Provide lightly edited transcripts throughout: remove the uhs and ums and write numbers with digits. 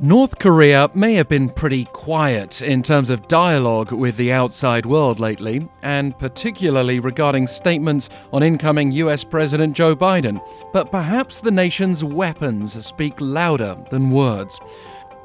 North Korea may have been pretty quiet in terms of dialogue with the outside world lately, and particularly regarding statements on incoming US President Joe Biden. But perhaps the nation's weapons speak louder than words.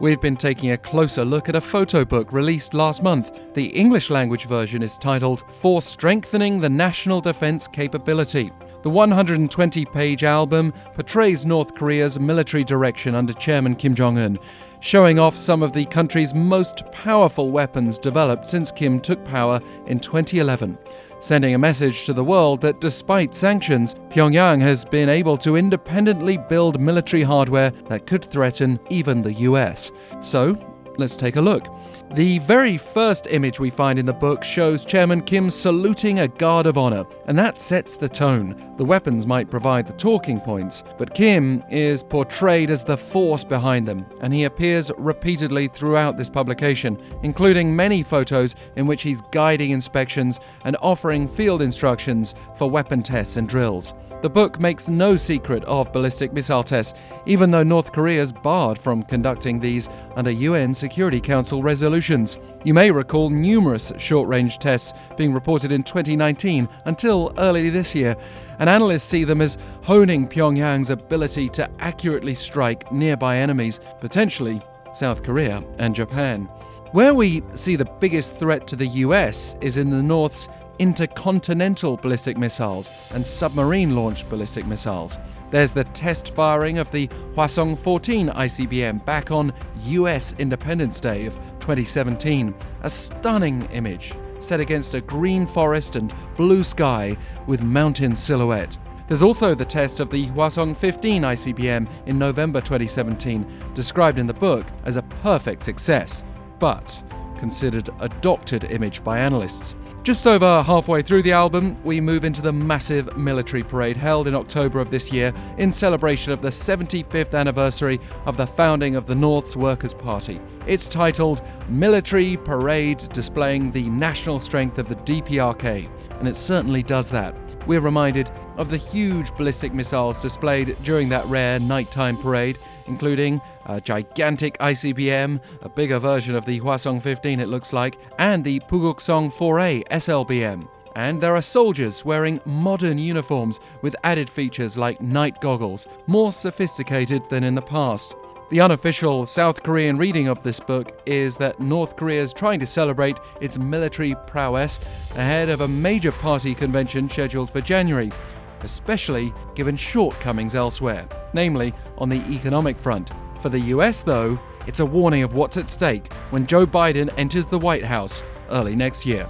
We've been taking a closer look at a photo book released last month. The English language version is titled "For Strengthening the National Defense Capability." The 120-page album portrays North Korea's military direction under Chairman Kim Jong-un, showing off some of the country's most powerful weapons developed since Kim took power in 2011, sending a message to the world that despite sanctions, Pyongyang has been able to independently build military hardware that could threaten even the US. So, let's take a look. The very first image we find in the book shows Chairman Kim saluting a guard of honor, and that sets the tone. The weapons might provide the talking points, but Kim is portrayed as the force behind them, and he appears repeatedly throughout this publication, including many photos in which he's guiding inspections and offering field instructions for weapon tests and drills. The book makes no secret of ballistic missile tests, even though North Korea is barred from conducting these under UN Security Council resolutions. You may recall numerous short-range tests being reported in 2019 until early this year, and analysts see them as honing Pyongyang's ability to accurately strike nearby enemies, potentially South Korea and Japan. Where we see the biggest threat to the US is in the North's intercontinental ballistic missiles and submarine-launched ballistic missiles. There's the test firing of the Hwasong 14 ICBM back on US Independence Day of 2017, a stunning image set against a green forest and blue sky with mountain silhouette. There's also the test of the Hwasong 15 ICBM in November 2017, described in the book as a perfect success, but considered a doctored image by analysts. Just over halfway through the album, we move into the massive military parade held in October of this year in celebration of the 75th anniversary of the founding of the North's Workers' Party. It's titled "Military Parade Displaying the National Strength of the DPRK," and it certainly does that. We're reminded of the huge ballistic missiles displayed during that rare nighttime parade, including a gigantic ICBM, a bigger version of the Hwasong 15 it looks like, and the Puguksong 4A SLBM. And there are soldiers wearing modern uniforms with added features like night goggles, more sophisticated than in the past. The unofficial South Korean reading of this book is that North Korea is trying to celebrate its military prowess ahead of a major party convention scheduled for January, especially given shortcomings elsewhere, namely on the economic front. For the US, though, it's a warning of what's at stake when Joe Biden enters the White House early next year.